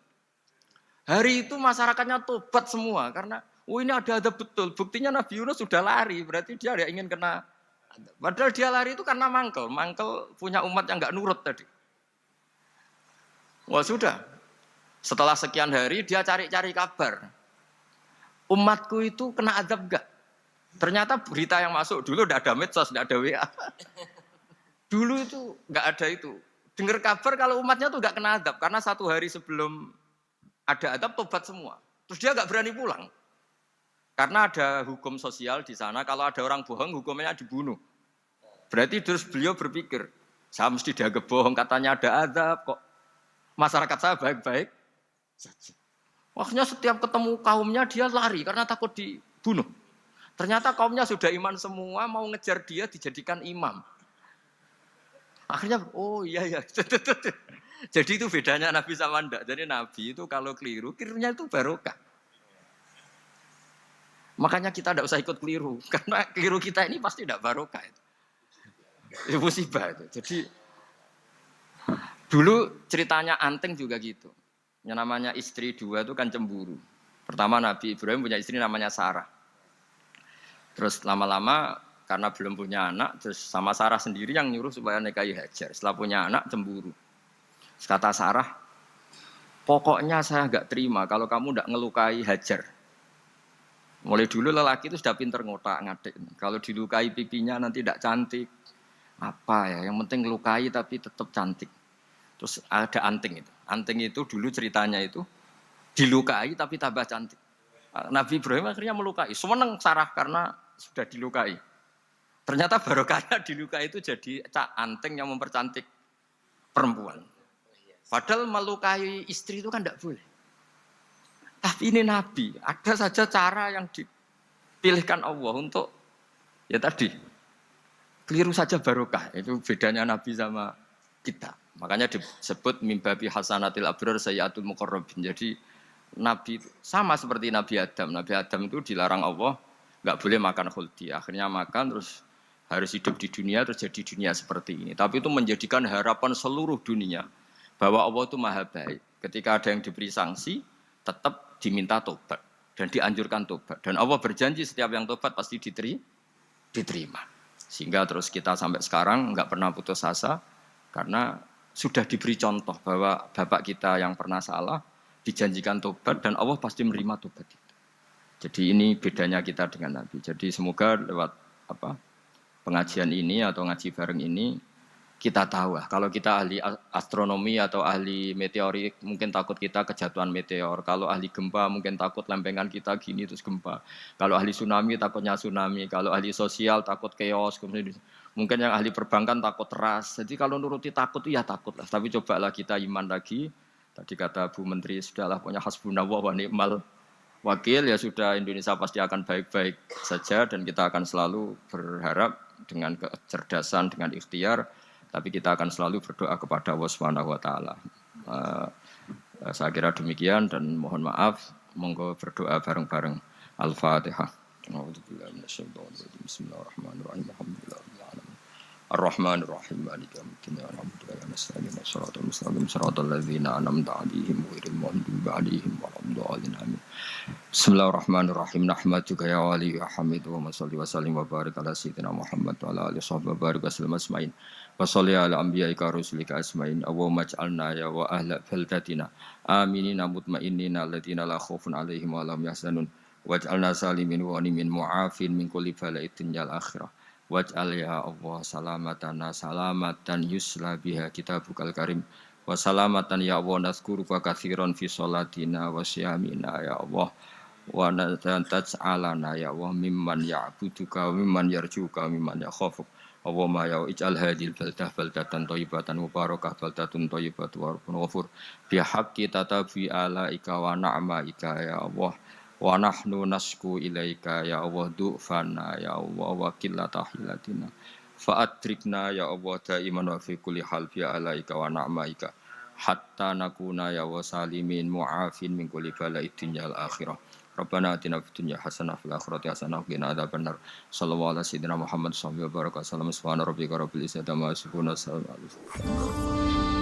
Hari itu masyarakatnya tobat semua karena, ini ada adab betul. Buktinya Nabi Yunus sudah lari, berarti dia tidak ingin kena. Padahal dia lari itu karena mangkel punya umat yang nggak nurut tadi. Wah sudah. Setelah sekian hari dia cari-cari kabar. Umatku itu kena adab nggak? Ternyata berita yang masuk dulu tidak ada medsos, tidak ada WA. Dulu itu nggak ada itu. Dengar kabar kalau umatnya tuh nggak kena adab karena 1 hari sebelum ada adab tobat semua. Terus dia nggak berani pulang karena ada hukum sosial di sana. Kalau ada orang bohong hukumnya dibunuh. Berarti terus beliau berpikir saya mesti dianggap bohong katanya ada adab kok. Masyarakat saya baik-baik saja. Akhirnya setiap ketemu kaumnya dia lari karena takut dibunuh. Ternyata kaumnya sudah iman semua mau ngejar dia dijadikan imam. Akhirnya, oh iya. Jadi itu bedanya Nabi sama ndak. Jadi Nabi itu kalau kelirunya itu barokah. Makanya kita tidak usah ikut keliru. Karena keliru kita ini pasti tidak barokah. Itu musibah itu. Jadi, dulu ceritanya Anting juga gitu. Yang namanya istri 2 itu kan cemburu. Pertama Nabi Ibrahim punya istri namanya Sarah. Terus lama-lama karena belum punya anak, terus sama Sarah sendiri yang nyuruh supaya nikahi Hajar. Setelah punya anak, cemburu. Terus kata Sarah, pokoknya saya enggak terima kalau kamu enggak ngelukai Hajar. Mulai dulu lelaki itu sudah pinter ngotak-ngatik. Kalau dilukai pipinya nanti enggak cantik. Apa ya, yang penting ngelukai tapi tetap cantik. Terus ada Anting itu. Anting itu dulu ceritanya itu, dilukai tapi tambah cantik. Nabi Ibrahim akhirnya melukai. Seneng Sarah karena sudah dilukai. Ternyata barokahnya dilukai itu jadi Anting yang mempercantik perempuan. Padahal melukai istri itu kan tidak boleh. Tapi ini Nabi, ada saja cara yang dipilihkan Allah untuk, ya tadi, keliru saja barokah. Itu bedanya Nabi sama kita. Makanya disebut mimbabi hasanatil abrar sayyatul muqarrabin. Jadi Nabi itu sama seperti Nabi Adam. Nabi Adam itu dilarang Allah, nggak boleh makan khuldi. Akhirnya makan terus harus hidup di dunia terjadi dunia seperti ini. Tapi itu menjadikan harapan seluruh dunia bahwa Allah itu maha baik. Ketika ada yang diberi sanksi, tetap diminta tobat dan dianjurkan tobat. Dan Allah berjanji setiap yang tobat pasti diterima. Sehingga terus kita sampai sekarang nggak pernah putus asa karena sudah diberi contoh bahwa bapak kita yang pernah salah dijanjikan tobat dan Allah pasti menerima tobat itu. Jadi ini bedanya kita dengan Nabi. Jadi semoga lewat pengajian ini atau ngaji bareng ini kita tahu kalau kita ahli astronomi atau ahli meteorik mungkin takut kita kejatuhan meteor. Kalau ahli gempa mungkin takut lempengan kita gini terus gempa. Kalau ahli tsunami takutnya tsunami. Kalau ahli sosial takut chaos. Mungkin yang ahli perbankan takut ras. Jadi kalau nuruti takut ya takutlah. Tapi cobalah kita iman lagi. Tadi kata Bu Menteri sudahlah punya hasbunallah wa ni'mal wakil ya sudah Indonesia pasti akan baik-baik saja dan kita akan selalu berharap dengan kecerdasan dengan ikhtiar. Tapi kita akan selalu berdoa kepada Allah Subhanahu wa taala. Saya kira demikian dan mohon maaf. Monggo berdoa bareng-bareng. Al-Fatihah. A'udzubillahi minasyaitonir rajim. Bismillahirrahmanirrahim. Alhamdulillahirabbil alamin. Ar-Rahmanir-Rahim. Maliki yaumiddin. Alhamdulillahi nasta'inu was-salatu wassalamu siratal ladzina an'amta 'alaihim ghairil maghdubi 'alaihim waladdallin. Amin. Bismillahirrahmanirrahim. Nahmaduka ya wali ya hamid wa shalli wa sallim wa barik ala sayyidina Muhammad wa ala alihi wa barik wa sallam asma'in. Wa shalli ala anbiya'ika rusulika asma'in. Allahumma ij'alna ya wa ahla baldatina aminina mutmainnina alladziina la khaufun 'alaihim wa lahum yahzanun. Waj'alna salimin wa ghanimin mu'afin min kulli bala'id dunyal akhirah. Waj'al ya Allah salamatana salamatan yusla biha kitabukal karim. Wa salamatan ya Allah nazkuruka katsiran fi sholatina wa siyamina ya Allah. Wa taj'alana ya Allah mimman ya'buduka wa mimman yarjuka wa mimman yakhafuk. Allahumma ya ij'al hadhil baldah baldatan thayyibatan mubarakah baldatun thayyibatun wa rabbun ghafur. Bi haqqi tatabi alaika wa na'maika ya Allah. Wa nahnu nasku ilaika ya Allah du'fana ya Allah wa qillata hilatina fa adrikna ya Allah daiman wa fi kulli hal bi alaika wa na'maika hatta nakuna ya wa salimin mu'afin min kulli bala'id dunyal akhirah. Rabbana atina fid dunya hasanah fil akhirati hasanah wa qina adzabannar. Sallallahu alaihi wasallam Muhammad sallallahu alaihi wasallam. Subhana rabbika rabbil izzati amma yasifun wa salamun alal mursalin.